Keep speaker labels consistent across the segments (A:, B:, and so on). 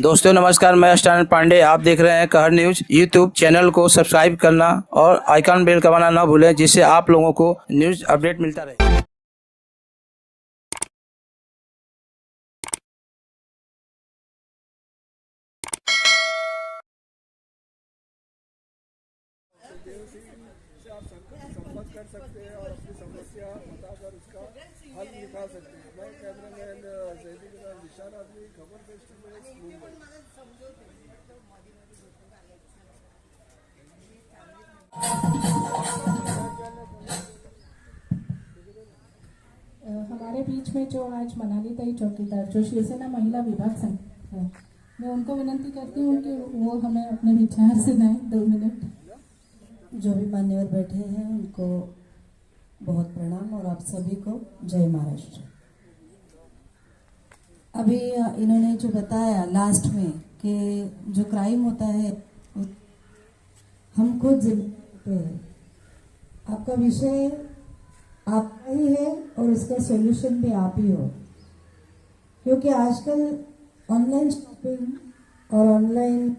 A: दोस्तों नमस्कार, मैं स्टान पांडे। आप देख रहे हैं कहर न्यूज। यूट्यूब चैनल को सब्सक्राइब करना और आइकन बेल दबाना ना भूलें, जिससे आप लोगों को न्यूज अपडेट मिलता रहे।
B: से आप संपर्क कर सकते हैं और अपनी समस्या बताकर उसका हल निकाल सकते हैं। मैं कैमरामैन जैदी के साथ विशाल आदमी, खबर फेस्टिवल मुंबई।
C: हमारे बीच में जो आज मनालीताई चौकीदार जो शिवसेना महिला विभाग संघ है, मैं उनको विनंती करती हूँ कि वो हमें अपने विचार सुनाएं 2 मिनट।
D: जो भी मान्यवर बैठे हैं उनको बहुत प्रणाम और आप सभी को जय महाराष्ट्र। अभी इन्होंने जो बताया लास्ट में कि जो क्राइम होता है हम खुद जिम्मेदार हैं। आपका विषय आपका ही है और उसका सॉल्यूशन भी आप ही हो, क्योंकि आजकल ऑनलाइन शॉपिंग और ऑनलाइन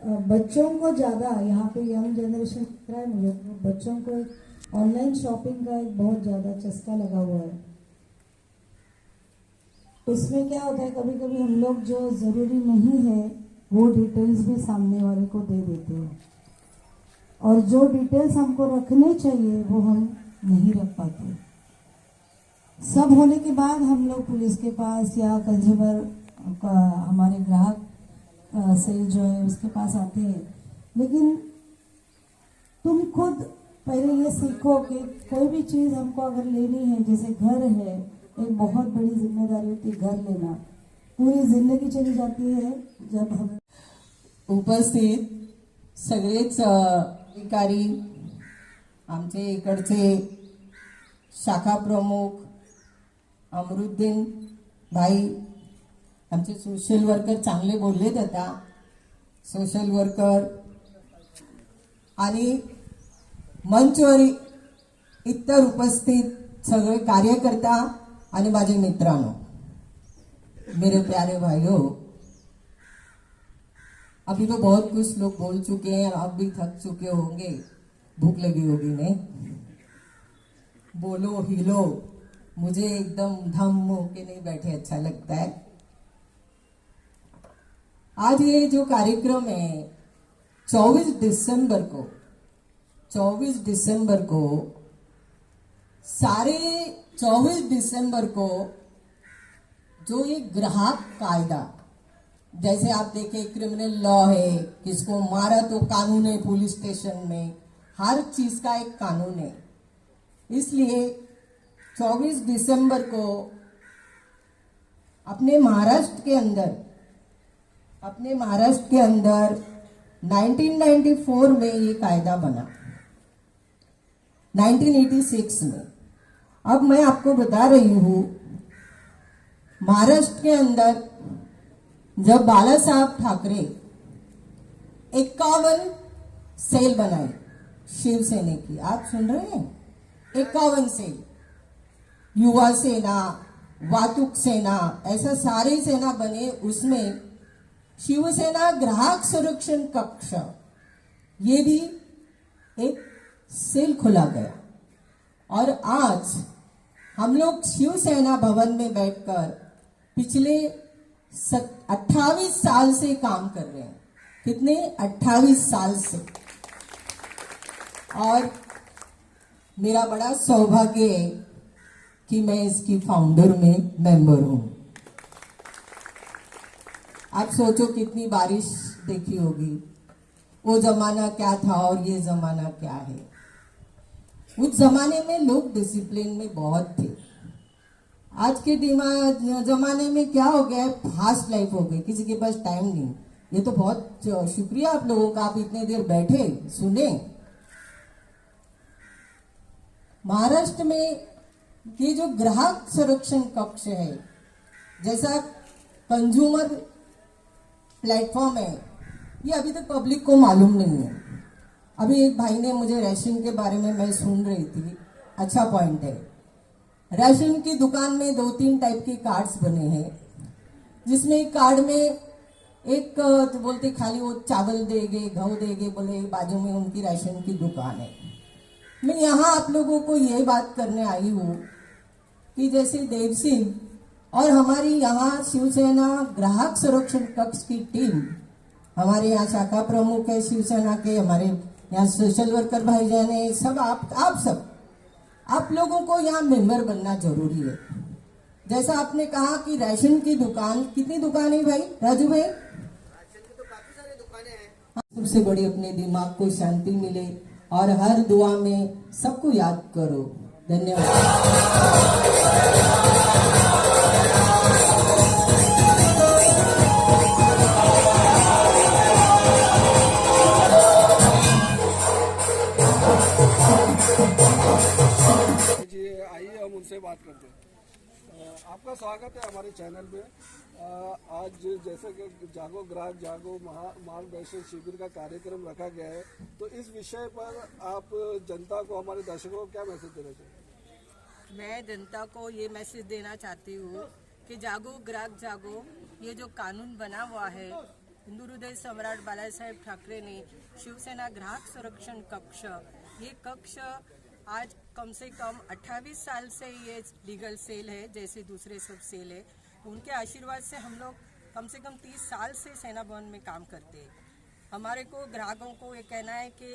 D: बच्चों को ज़्यादा, यहाँ पे यंग जनरेशन दिख रहा है मुझे, तो बच्चों को ऑनलाइन शॉपिंग का एक बहुत ज़्यादा चस्का लगा हुआ है। उसमें क्या होता है, कभी कभी हम लोग जो ज़रूरी नहीं है वो डिटेल्स भी सामने वाले को दे देते हैं, और जो डिटेल्स हमको रखने चाहिए वो हम नहीं रख पाते। सब होने के बाद हम लोग पुलिस के पास या कंज्यूमर हमारे ग्राहक सेल जो है उसके पास आते हैं। लेकिन तुम खुद पहले ये सीखो कि कोई भी चीज़ हमको अगर लेनी है, जैसे घर है, एक बहुत बड़ी जिम्मेदारी होती है घर लेना, पूरी जिंदगी चली जाती है जब हम
E: उपस्थित सगळेच अधिकारी, आमचे इकडचे शाखा प्रमुख अमरुद्दीन भाई, आमचे सोशल वर्कर चांगले बोललेत आता, सोशल वर्कर आणि मंचवर इतर उपस्थित सगळे कार्यकर्ता आणि माझे मित्रांनो, मेरे प्यारे भाइयों, अभी तो बहुत कुछ लोग बोल चुके हैं, आप भी थक चुके होंगे, भूख लगी होगी नहीं? बोलो हिलो, मुझे एकदम धम होके नहीं बैठे अच्छा लगता है। आज ये जो कार्यक्रम है 24 दिसंबर को सारे 24 दिसंबर को जो ये ग्राहक कायदा, जैसे आप देखें क्रिमिनल लॉ है, किसको मारा तो कानून है, पुलिस स्टेशन में हर चीज का एक कानून है। इसलिए 24 दिसंबर को अपने महाराष्ट्र के अंदर 1994 में ये कायदा बना, 1986 में। अब मैं आपको बता रही हूं, महाराष्ट्र के अंदर जब बाला साहब ठाकरे 51 सेल बनाई शिवसेना की, आप सुन रहे हैं, 51 सेल, युवा सेना, वाहतूक सेना, ऐसा सारी सेना बने, उसमें शिवसेना ग्राहक संरक्षण कक्ष ये भी एक सेल खोला गया। और आज हम लोग शिवसेना भवन में बैठकर पिछले 28 साल से काम कर रहे हैं। कितने? 28 साल से। और मेरा बड़ा सौभाग्य है कि मैं इसकी फाउंडर में मेंबर हूं। आप सोचो कितनी बारिश देखी होगी, वो जमाना क्या था और ये जमाना क्या है। उस जमाने में लोग डिसिप्लिन में बहुत थे। आज के जमाने में क्या हो गया है, फास्ट लाइफ हो गई, किसी के पास टाइम नहीं। ये तो बहुत शुक्रिया आप लोगों का, आप इतने देर बैठे सुने। महाराष्ट्र में ये जो ग्राहक संरक्षण कक्ष है, जैसा कंज्यूमर प्लेटफॉर्म है, ये अभी तक पब्लिक को मालूम नहीं है। अभी एक भाई ने मुझे राशन के बारे में, मैं सुन रही थी, अच्छा पॉइंट है। राशन की दुकान में 2-3 टाइप के कार्ड्स बने हैं, जिसमें एक कार्ड में एक तो बोलते खाली वो चावल देंगे, गेहूं देंगे, बोले बाजू में उनकी राशन की दुकान है। मैं यहाँ आप लोगों को ये बात करने आई हूँ कि जैसे देव सिंह और हमारी यहाँ शिवसेना ग्राहक संरक्षण कक्ष की टीम, हमारे यहाँ शाखा प्रमुख है शिवसेना के, हमारे यहाँ सोशल वर्कर भाईजान है, सब आप लोगों को यहाँ मेंबर बनना जरूरी है। जैसा आपने कहा कि राशन की दुकान, कितनी दुकान है भाई राजू भाई? राशन की तो काफी सारी दुकानें हैं। सबसे बड़ी अपने दिमाग को शांति मिले और हर दुआ में सबको याद करो। धन्यवाद।
B: जी आइए हम उनसे बात करते हैं। आपका स्वागत है हमारे चैनल में। आज जैसे कि जागो ग्राहक जागो मार्गदर्शन शिविर का कार्यक्रम रखा गया है, तो इस विषय पर आप जनता को, हमारे दर्शकों को क्या मैसेज देना चाहिए?
F: मैं जनता को ये मैसेज देना चाहती हूँ कि जागो ग्राहक जागो, ये जो कानून बना हुआ है हिंदू हृदय सम्राट बाला साहेब ठाकरे ने, शिवसेना ग्राहक संरक्षण कक्ष, ये कक्ष आज कम से कम 28 साल से ये लीगल सेल है, जैसे दूसरे सब सेल है। उनके आशीर्वाद से हम लोग कम से कम 30 साल से सेना भवन में काम करते हैं। हमारे को ग्राहकों को ये कहना है कि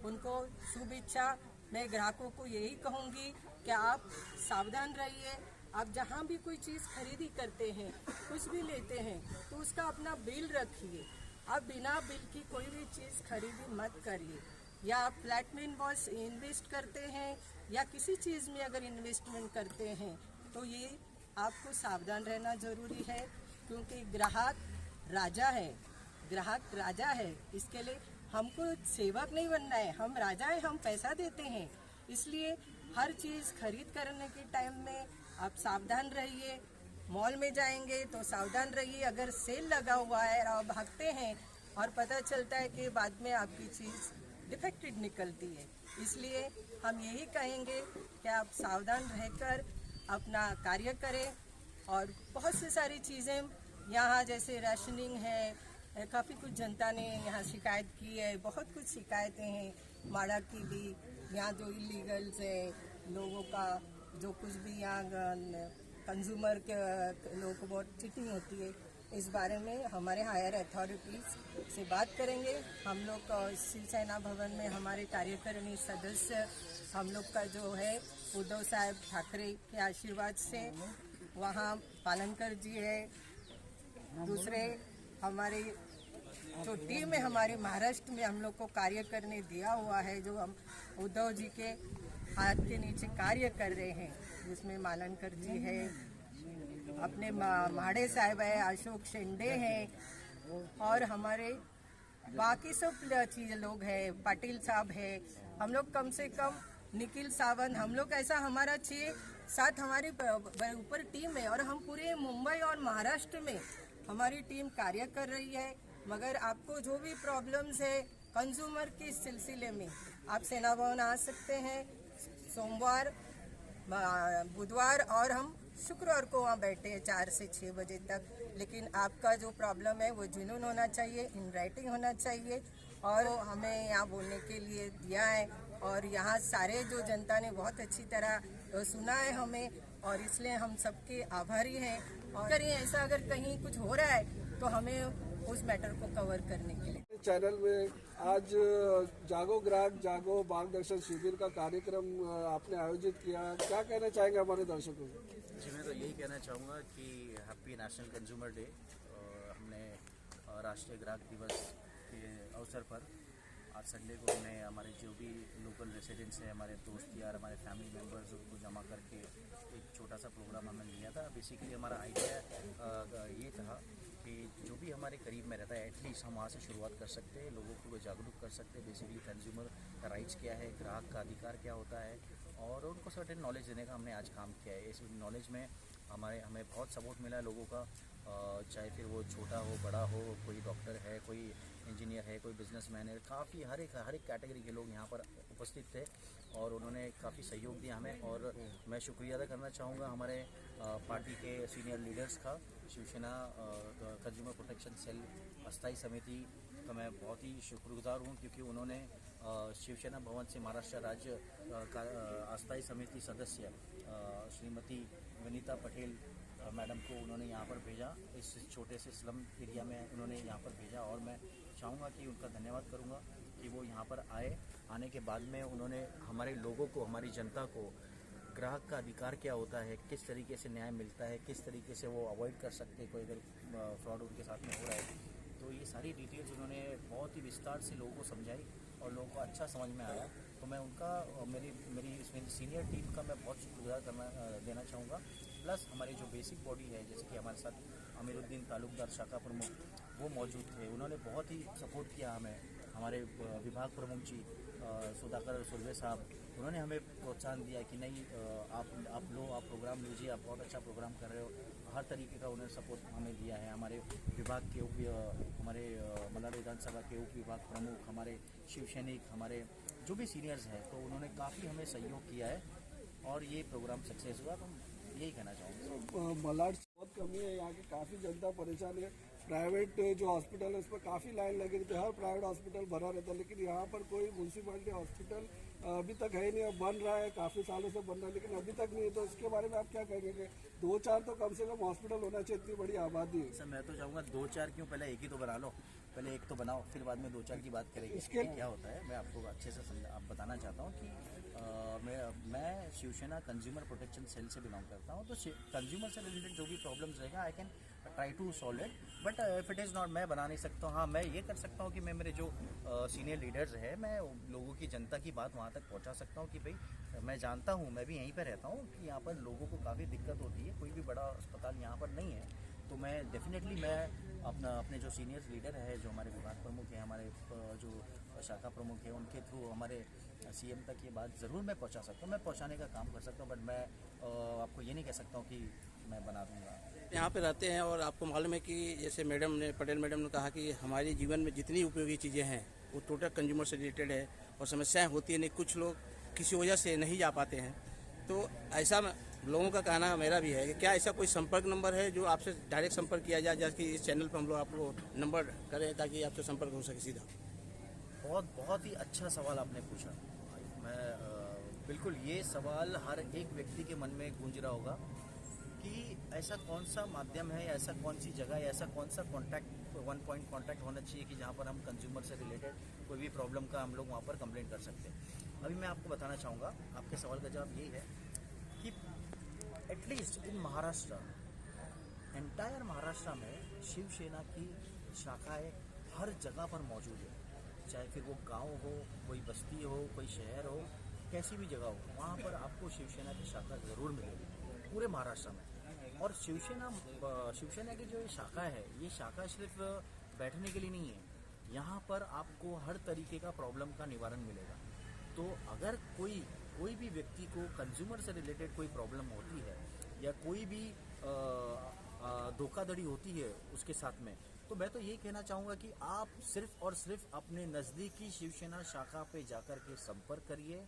F: उनको शुभ इच्छा। मैं ग्राहकों को यही कहूँगी कि आप सावधान रहिए। आप जहाँ भी कोई चीज़ खरीदी करते हैं, कुछ भी लेते हैं, तो उसका अपना बिल रखिए। आप बिना बिल की कोई भी चीज़ खरीदी मत करिए। या आप फ्लैट में इन्वेस्ट करते हैं या किसी चीज़ में अगर इन्वेस्टमेंट करते हैं, तो ये आपको सावधान रहना ज़रूरी है, क्योंकि ग्राहक राजा है। ग्राहक राजा है, इसके लिए हमको सेवक नहीं बनना है, हम राजा हैं, हम पैसा देते हैं। इसलिए हर चीज़ खरीद करने के टाइम में आप सावधान रहिए। मॉल में जाएंगे तो सावधान रहिए, अगर सेल लगा हुआ है और आप भागते हैं और पता चलता है कि बाद में आपकी चीज़ डिफेक्टेड निकलती है। इसलिए हम यही कहेंगे कि आप सावधान रहकर अपना कार्य करें। और बहुत सी सारी चीज़ें यहाँ जैसे राशनिंग है, काफ़ी कुछ जनता ने यहाँ शिकायत की है, बहुत कुछ शिकायतें हैं माड़ा की भी। यहाँ जो इलीगल्स है लोगों का, जो कुछ भी यहाँ कंज्यूमर के लोगों को बहुत चीटिंग होती है, इस बारे में हमारे हायर अथॉरिटीज़ से बात करेंगे। हम लोग शिवसेना भवन में हमारे कार्यकारिणी सदस्य, हम लोग का जो है उद्धव साहब ठाकरे के आशीर्वाद से वहाँ पालनकर जी है। दूसरे हमारे जो टीम है हमारे महाराष्ट्र में हम लोग को कार्य करने दिया हुआ है, जो हम उद्धव जी के हाथ के नीचे कार्य कर रहे हैं, जिसमें मालनकर जी है, अपने माड़े साहब है, अशोक शिंदे हैं और हमारे बाकी सब चीज लोग हैं, पाटिल साहब है। हम लोग कम से कम निखिल सावंत, हम लोग ऐसा हमारा 6-7 हमारी ऊपर टीम है और हम पूरे मुंबई और महाराष्ट्र में हमारी टीम कार्य कर रही है। मगर आपको जो भी प्रॉब्लम्स है कंज्यूमर के सिलसिले में, आप सेना भवन आ सकते हैं सोमवार, बुधवार और हम शुक्रवार को वहाँ बैठे हैं 4 से 6 बजे तक। लेकिन आपका जो प्रॉब्लम है वो जुनून होना चाहिए, इन राइटिंग होना चाहिए और हमें यहाँ बोलने के लिए दिया है। और यहाँ सारे जो जनता ने बहुत अच्छी तरह सुना है हमें, और इसलिए हम सबके आभारी हैं। और अगर ऐसा अगर कहीं कुछ हो रहा है तो हमें उस मैटर को कवर करने के लिए
B: चैनल में आज जागो ग्राहक जागो मार्गदर्शन शिविर का कार्यक्रम आपने आयोजित किया, क्या कहना चाहेंगे हमारे दर्शकों को?
G: जी, मैं तो यही कहना चाहूँगा कि हैप्पी नेशनल कंज्यूमर डे। हमने राष्ट्रीय ग्राहक दिवस के अवसर पर आज संडे को हमने हमारे जो भी लोकल रेसिडेंट्स हैं, हमारे दोस्त यार, हमारे फैमिली मेम्बर्स, उनको जमा करके एक छोटा सा प्रोग्राम हमने लिया था। बेसिकली हमारा आइडिया ये था कि जो भी हमारे करीब में रहता है एटलीस्ट हम वहाँ से शुरुआत कर सकते हैं, लोगों को जागरूक कर सकते हैं। बेसिकली कंज्यूमर का राइट्स क्या है, ग्राहक का अधिकार क्या होता है, और उनको सर्टेन नॉलेज देने का हमने आज काम किया है। इस नॉलेज में हमें बहुत सपोर्ट मिला है लोगों का, चाहे फिर वो छोटा हो बड़ा हो, कोई डॉक्टर है, कोई इंजीनियर है, कोई बिजनेसमैन है, काफ़ी हर एक कैटेगरी के लोग यहाँ पर उपस्थित थे और उन्होंने काफ़ी सहयोग दिया हमें। और मैं शुक्रिया अदा करना चाहूँगा हमारे पार्टी के सीनियर लीडर्स का, शिवसेना कंज्यूमर प्रोटेक्शन सेल अस्थायी समिति का मैं बहुत ही शुक्रगुजार हूँ, क्योंकि उन्होंने शिवसेना भवन से महाराष्ट्र राज्य का अस्थायी समिति सदस्य श्रीमती विनीता पटेल मैडम को उन्होंने यहाँ पर भेजा, इस छोटे से स्लम एरिया में उन्होंने यहाँ पर भेजा। और मैं चाहूँगा कि उनका धन्यवाद करूँगा कि वो यहाँ पर आने के बाद में उन्होंने हमारे लोगों को, हमारी जनता को ग्राहक का अधिकार क्या होता है, किस तरीके से न्याय मिलता है, किस तरीके से वो अवॉइड कर सकते हैं कोई अगर फ्रॉड उनके साथ में हो रहा है। तो ये सारी डिटेल्स उन्होंने बहुत ही विस्तार से लोगों को समझाई और लोगों को अच्छा समझ में आया। तो मैं उनका मेरी इसमें सीनियर टीम का मैं बहुत शुक्रगुजार देना चाहूँगा। प्लस हमारी जो बेसिक बॉडी है, जैसे कि हमारे साथ अमीरुद्दीन तालुकदार शाखा प्रमुख वो मौजूद थे, उन्होंने बहुत ही सपोर्ट किया हमें। हमारे विभाग प्रमुख जी सुधाकर सुर्वे साहब, उन्होंने हमें प्रोत्साहन दिया कि नहीं आप प्रोग्राम लीजिए, आप बहुत अच्छा प्रोग्राम कर रहे हो, हर तरीके का उन्होंने सपोर्ट हमें दिया है। हमारे विभाग के हमारे मलाड विधानसभा के उप विभाग प्रमुख, हमारे शिव सैनिक, हमारे जो भी सीनियर्स हैं, तो उन्होंने काफ़ी हमें सहयोग किया है और ये प्रोग्राम सक्सेस हुआ। तो यही कहना चाहूँगा।
B: मलाड से बहुत कमी है, यहाँ की काफ़ी जनता परेशान है। प्राइवेट जो हॉस्पिटल है उस पर काफ़ी लाइन लगी रहती है, हर प्राइवेट हॉस्पिटल भरा रहता है, लेकिन यहाँ पर कोई म्यूनसिपैलिटी हॉस्पिटल अभी तक है नहीं। अब बन रहा है, काफ़ी सालों से बन रहा है, लेकिन अभी तक नहीं है। तो इसके बारे में आप क्या कहेंगे? 2-4 तो कम से कम हॉस्पिटल होना चाहिए, इतनी बड़ी आबादी है।
G: सर मैं तो चाहूँगा 2-4 क्यों, पहले एक ही तो बना लो, पहले एक तो बनाओ, फिर बाद में 2-4 की बात करेंगे। इसके क्या होता है मैं आपको अच्छे से बताना चाहता हूँ कि मैं शिवसेना कंज्यूमर प्रोटेक्शन सेल से बिलोंग करता हूँ। तो कंज्यूमर से रिलेटेड जो भी प्रॉब्लम्स रहेगा I can try to solve it, but if it is not, मैं बना नहीं सकता हूँ। हाँ, मैं ये कर सकता हूँ कि मैं मेरे जो सीनियर लीडर्स है, मैं लोगों की, जनता की बात वहाँ तक पहुँचा सकता हूँ कि भाई मैं जानता हूँ, मैं भी यहीं पर रहता हूँ, कि यहाँ पर लोगों को काफ़ी दिक्कत होती है, कोई भी बड़ा अस्पताल यहाँ पर नहीं है। तो मैं डेफिनेटली अपने जो सीनियर लीडर है, जो हमारे विभाग प्रमुख हैं, हमारे जो शाखा प्रमुख हैं, उनके थ्रू हमारे सीएम तक ये बात ज़रूर मैं पहुंचा सकता हूं, मैं पहुंचाने का काम कर सकता हूं, बट मैं आपको ये नहीं कह सकता हूं कि मैं बना दूंगा।
A: यहाँ पे रहते हैं और आपको मालूम है कि जैसे पटेल मैडम ने कहा कि हमारे जीवन में जितनी उपयोगी चीज़ें हैं वो टोटल कंज्यूमर से रिलेटेड है और समस्याएँ होती हैं, नहीं कुछ लोग किसी वजह से नहीं जा पाते हैं। तो ऐसा लोगों का कहना मेरा भी है कि क्या ऐसा कोई संपर्क नंबर है जो आपसे डायरेक्ट संपर्क किया जाए, जैसे कि इस चैनल पर हम लोग आपको नंबर करें ताकि आपसे संपर्क हो सके सीधा?
G: बहुत ही अच्छा सवाल आपने पूछा। मैं बिल्कुल, ये सवाल हर एक व्यक्ति के मन में गूंज रहा होगा कि ऐसा कौन सा माध्यम है, ऐसा कौन सी जगह है, ऐसा कौन सा वन पॉइंट कॉन्टैक्ट होना चाहिए कि जहाँ पर हम कंज्यूमर से रिलेटेड कोई भी प्रॉब्लम का हम लोग वहाँ पर कंप्लेंट कर सकते हैं। अभी मैं आपको बताना चाहूँगा, आपके सवाल का जवाब यही है कि at least in Maharashtra, entire Maharashtra में शिवसेना की शाखाएँ हर जगह पर मौजूद है, चाहे फिर वो गांव हो, कोई बस्ती हो, कोई शहर हो, कैसी भी जगह हो, वहाँ पर आपको शिवसेना की शाखा ज़रूर मिलेगी पूरे महाराष्ट्र में। और शिवसेना की जो ये शाखा है, ये शाखा सिर्फ बैठने के लिए नहीं है, यहाँ पर आपको हर तरीके का प्रॉब्लम का निवारण मिलेगा। तो अगर कोई भी व्यक्ति को कंज्यूमर से रिलेटेड कोई प्रॉब्लम होती है या कोई भी धोखाधड़ी होती है उसके साथ में, तो मैं तो ये कहना चाहूँगा कि आप सिर्फ और सिर्फ अपने नज़दीकी शिवसेना शाखा पे जाकर के संपर्क करिए,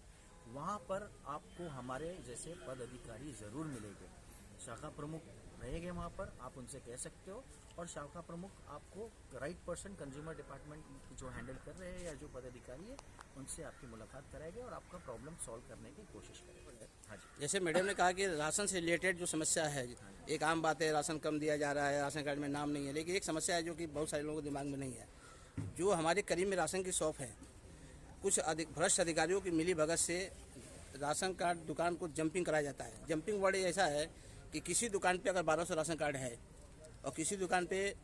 G: वहाँ पर आपको हमारे जैसे पद अधिकारी ज़रूर मिलेंगे। शाखा प्रमुख रहेंगे वहाँ पर, आप उनसे कह सकते हो, और शाखा प्रमुख आपको राइट पर्सन कंज्यूमर डिपार्टमेंट जो हैंडल कर रहे हैं या जो पदाधिकारी है, उनसे आपकी मुलाकात कराएंगे और आपका प्रॉब्लम सॉल्व करने की कोशिश करेंगे। हाँ जी,
A: जैसे मैडम ने कहा कि राशन से रिलेटेड जो समस्या है, एक आम बात है, राशन कम दिया जा रहा है, राशन कार्ड में नाम नहीं है, लेकिन एक समस्या है जो कि बहुत सारे लोगों के दिमाग में नहीं है। जो हमारे करीब में राशन की शॉप है, कुछ भ्रष्ट अधिकारियों की मिली भगत से राशन कार्ड दुकान को जंपिंग कराया जाता है। जंपिंग वर्ड ऐसा है कि किसी दुकान पे अगर 1200 राशन कार्ड है और किसी दुकान पे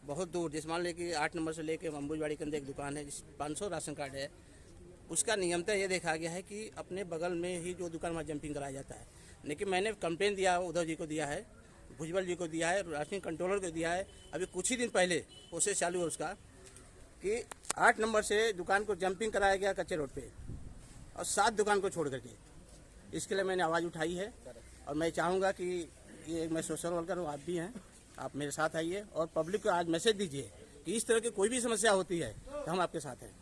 A: बहुत दूर, जैसे मान लें कि 8 नंबर से लेके अम्बुजवाड़ी के अंदर एक दुकान है जिस 500 राशन कार्ड है, उसका नियमतः ये देखा गया है कि अपने बगल में ही जो दुकान वहाँ जंपिंग कराया जाता है। लेकिन मैंने कंप्लेन दिया, उद्धव जी को दिया है, भुजबल जी को दिया है, राशन कंट्रोलर को दिया है। अभी कुछ ही दिन पहले प्रोसेस चालू है उसका कि 8 नंबर से दुकान को जंपिंग कराया गया कच्चे रोड पे और 7 दुकान को छोड़ करके। इसके लिए मैंने आवाज़ उठाई है और मैं चाहूँगा कि ये मैं सोशल वर्कर हूँ, आप भी हैं, आप मेरे साथ आइए और पब्लिक को आज मैसेज दीजिए कि इस तरह की कोई भी समस्या होती है तो हम आपके साथ हैं।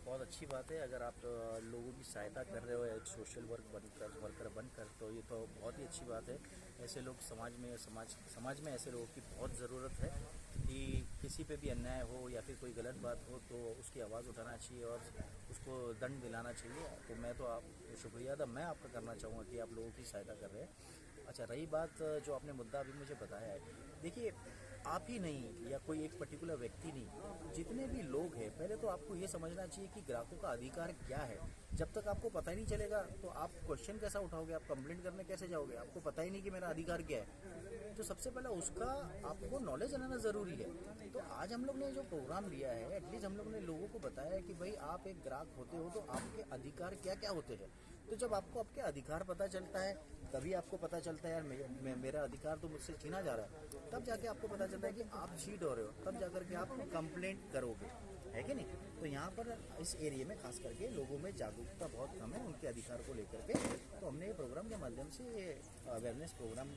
G: बहुत अच्छी बात है। अगर आप लोगों की सहायता कर रहे हो एक सोशल वर्कर बनकर, तो ये तो बहुत ही अच्छी बात है। ऐसे लोग समाज में ऐसे लोगों की बहुत ज़रूरत है कि किसी पे भी अन्याय हो या फिर कोई गलत बात हो तो उसकी आवाज़ उठाना चाहिए और उसको दंड दिलाना चाहिए। तो मैं तो आप शुक्रिया था मैं आपका करना चाहूँगा कि आप लोगों की सहायता कर रहे हैं। अच्छा, रही बात जो आपने मुद्दा अभी मुझे बताया है, देखिए आप ही नहीं या कोई एक पर्टिकुलर व्यक्ति नहीं, जितने भी लोग हैं पहले तो आपको ये समझना चाहिए कि ग्राहकों का अधिकार क्या है। जब तक आपको पता ही नहीं चलेगा तो आप क्वेश्चन कैसा उठाओगे, आप कंप्लेंट करने कैसे जाओगे, आपको पता ही नहीं कि मेरा अधिकार क्या है। तो सबसे पहले उसका आपको नॉलेज रहना ज़रूरी है। तो आज हम लोग ने जो प्रोग्राम लिया है, एटलीस्ट हम लोग ने लोगों को बताया है कि भाई आप एक ग्राहक होते हो तो आपके अधिकार क्या क्या होते हैं। तो जब आपको आपके अधिकार पता चलता है तभी आपको पता चलता है यार मेरा अधिकार तो मुझसे छीना जा रहा है, तब जाके आपको पता चलता है कि आप चीट हो रहे हो, तब जाकर के आप कंप्लेंट करोगे, है कि नहीं। तो यहाँ पर इस एरिया में खास करके लोगों में जागरूकता बहुत कम है उनके अधिकार को लेकर के। तो हमने ये प्रोग्राम के माध्यम से अवेयरनेस प्रोग्राम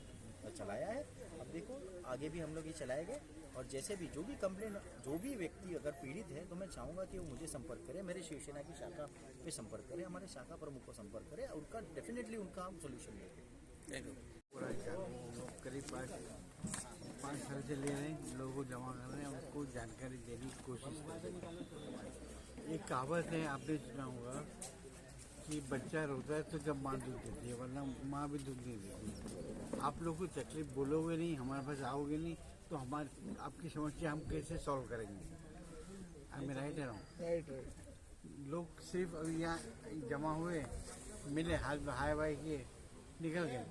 G: चलाया है। अब देखो आगे भी हम लोग ये चलाएंगे और जैसे भी जो भी कंप्लेंट जो भी व्यक्ति अगर पीड़ित है तो मैं चाहूँगा कि वो मुझे संपर्क करे, मेरे शिवसेना की शाखा पे संपर्क करे, हमारे शाखा प्रमुख को संपर्क करे, उनका डेफिनेटली उनका हम सोल्यूशन लेंगे।
A: Thank you.
H: पूरा करीब 5 साल से ले रहे हैं, लोगों को जमा कर रहे हैं, उनको जानकारी देने की कोशिश कर रहे हैं। एक कहावत है, आपने सुना होगा कि बच्चा रोता है तो जब माँ दूध देती है, वरना माँ भी दूध नहीं देती। आप लोग को तकलीफ बोलोगे नहीं, हमारे पास आओगे नहीं तो आपकी समस्या हम कैसे सॉल्व करेंगे। आई एम राइट है
B: राइट।
H: लोग सिर्फ अभी यहाँ जमा हुए, मिले, हाथ हाय बाय किए, निकल गए।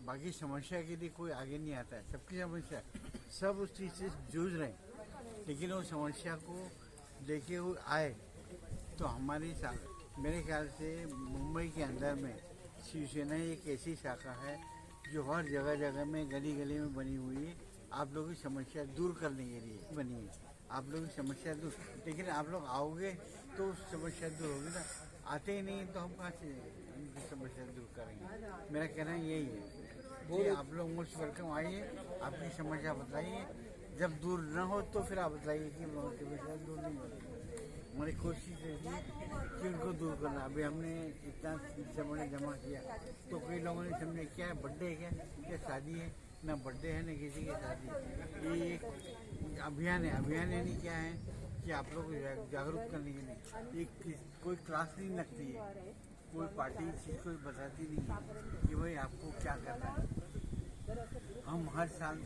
H: बाकी समस्या के लिए कोई आगे नहीं आता है। सबकी समस्या, सब उस चीज़ से जूझ रहे हैं, लेकिन वो समस्या को लेके वो आए तो हमारी मेरे ख्याल से मुंबई के अंदर में शिवसेना एक ऐसी शाखा है जो हर जगह जगह में गली गली में बनी हुई है। आप लोगों की समस्या दूर करने के लिए बनी है। आप लोगों की समस्या दूर, लेकिन आप लोग आओगे तो समस्या दूर होगी ना। आते ही नहीं तो हम कहाँ से उनकी समस्या दूर करेंगे। मेरा कहना यही है कि आप लोग मोस्ट वेलकम आइए, अपनी समस्या बताइए। जब दूर न हो तो फिर आप बताइए कि समस्या दूर नहीं होती। हमारी कोशिश है कि उनको दूर करना। अभी हमने इतना समय जमा किया तो कई लोगों ने समझे क्या है, बर्थडे है क्या शादी है, ना बर्थडे है ना किसी की शादी। ये एक अभियान है। अभियान यानी क्या है कि आप लोग को जागरूक करने के लिए एक कोई क्लास नहीं लगती है, कोई पार्टी चीज़ कोई बताती नहीं है कि भाई आपको क्या करना है। हम हर साल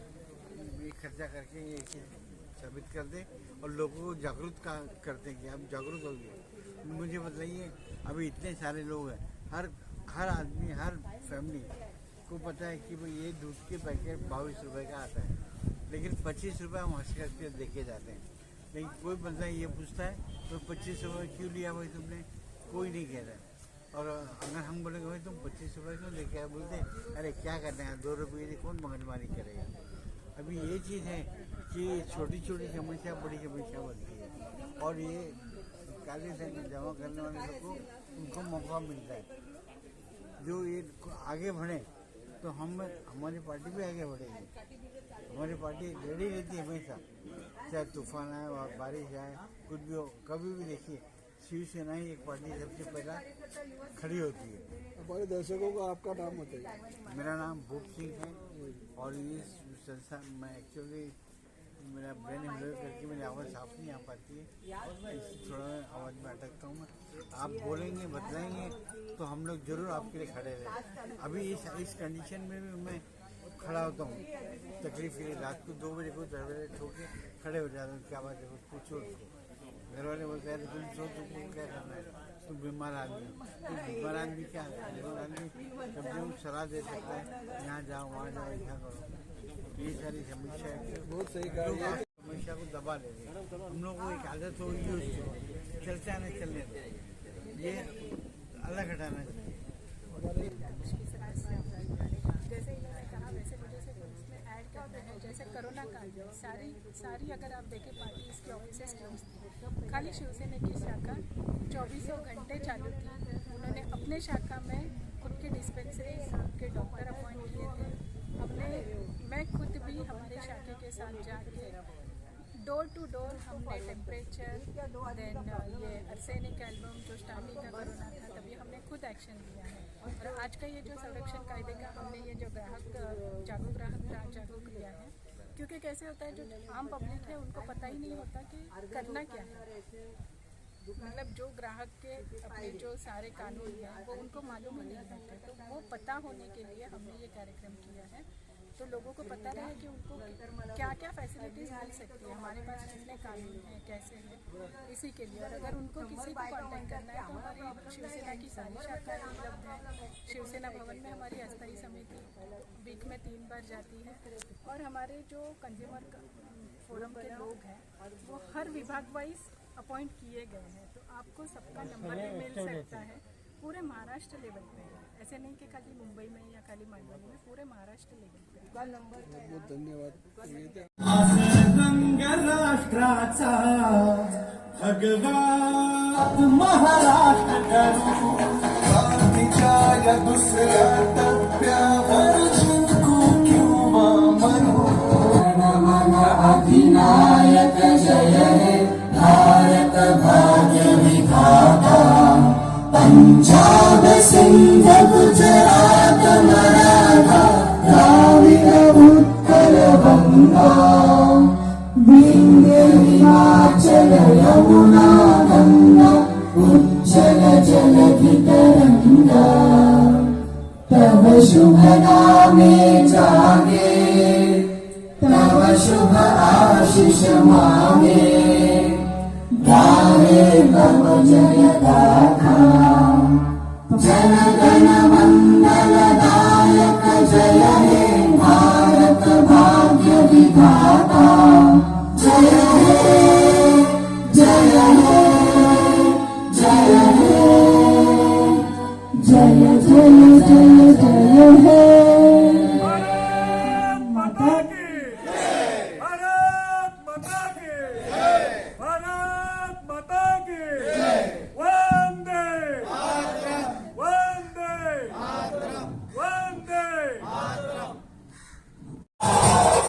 H: ये खर्चा करके ये चीज़ साबित कर दें और लोगों को जागरूक करते हैं कि आप जागरूक होइए। मुझे बताइए, अभी इतने सारे लोग हैं, हर आदमी, हर फैमिली को पता है कि भाई ये दूध के पैकेट 22 रुपये का आता है, लेकिन 25 रुपये हम हंस करके देखे जाते हैं। लेकिन कोई बंदा ये पूछता है तो 25 रुपये क्यों लिया भाई तुमने, कोई नहीं कह रहा है। और अगर हम बोलेंगे भाई तुम 25 रुपये क्यों लेके आए, बोलते अरे क्या करना है, 2 रुपये की कौन मगजमारी करेगा। अभी ये चीज़ है कि छोटी छोटी समस्या बड़ी समस्या बनती है और ये काले धन जमा करने वाले लोग को उनको मौका मिलता है जो ये आगे बढ़े तो हमारी पार्टी भी आगे बढ़ेगी। हमारी पार्टी रेडी रहती है हमेशा, चाहे तूफान आए, बारिश आए, कुछ भी हो। कभी भी देखिए शिवसेना ही एक पार्टी सबसे पहला खड़ी होती है।
B: हमारे दर्शकों को आपका नाम बताइए।
H: मेरा नाम भूप सिंह है और ये संस्था मैं एक्चुअली मेरा ब्रेन हेमरेज करके मेरी आवाज़ साफ नहीं आ पाती है, थोड़ा आवाज़ में अटकता हूँ मैं। आप बोलेंगे बतलाएंगे तो हम लोग जरूर आपके लिए खड़े रहें। अभी इस कंडीशन में भी मैं खड़ा होता हूँ तकलीफ के लिए। रात को 2 बजे को दरवाजे ठोक के खड़े हो जाता हूँ, क्या बात है पूछो उसको। घर वाले बोलते हैं तुम सो, तुमको क्या करना है, तुम बीमार आदमी हो। तुम बीमार आदमी क्या है, बीमार आदमी कम से कम सलाह दे सकता है, यहाँ जाओ वहाँ जाओ ऐसा करो। ये सारी समस्या है,
B: बहुत सही कहा।
H: समस्या को दबा लेते हैं। हम लोग को एक आदत हो गई उसको चलता है ना चलने दें, ये अलग हटाना चाहिए।
C: जैसे इन्होंने कहा वैसे मुझे से इसमें ऐड करना है। जैसे कोरोना काल में सारी अगर आप देखें पार्टी इसके ऑफिस क्लोज थी, खाली शिवसेना की शाखा 24 घंटे चालू थी। उन्होंने अपने शाखा में खुद के डिस्पेंसरी के डॉक्टर अपॉइंट किए थे। मैं खुद भी हमारे शाखा के साथ जाके डोर टू डोर हमने टेम्परेचर देन ये अर्सेनिक एल्बम जो स्टार्टिंग का कोरोना था तभी हमने खुद एक्शन लिया है। और आज का ये जो संरक्षण कायदे का हमने ये जो ग्राहक जागरूक लिया है, क्योंकि कैसे होता है जो आम पब्लिक है उनको पता ही नहीं होता कि करना क्या है। मतलब जो ग्राहक के अपने जो सारे कानून हैं वो उनको मालूम ही नहीं रहते, तो वो पता होने के लिए हमने ये कार्यक्रम किया है। तो लोगों को पता रहे कि उनको क्या क्या फैसिलिटीज़ मिल सकती है, हमारे पास कितने कानून हैं, कैसे हैं, इसी के लिए। और अगर उनको किसी को कॉन्टैक्ट करना है तो हमारी शिवसेना की सारी शाखाएँ उपलब्ध हैं। शिवसेना भवन में हमारी अस्थायी समिति वीक में 3 बार जाती है, और हमारे जो कंज्यूमर फोरम के लोग हैं वो हर विभाग वाइज अपॉइंट किए गए हैं। तो आपको सबका नंबर भी मिल सकता है पूरे महाराष्ट्र लेवल पे, ऐसे नहीं कि खाली मुंबई में या खाली मंडल में, पूरे महाराष्ट्र लेवल पे का नंबर।
B: बहुत धन्यवाद।
I: रंग राष्ट्राचा भगवा महाराष्ट्र करू क्रांतीच्या या दुसऱ्या टप्प्यावर जिंकू किंवा मरू मन अधिनायक जय हे भारत भाग्य विधाता पंजाब सिंध गुजरात मराठा द्राविड उत्कल गंगा विंध्य हिमाचल यमुना गंगा उज्जल जलधि तरंगा तव शुभ नामे जागे तव शुभ आशीष मांगे गावे तव जय गाथा जन गण मंगल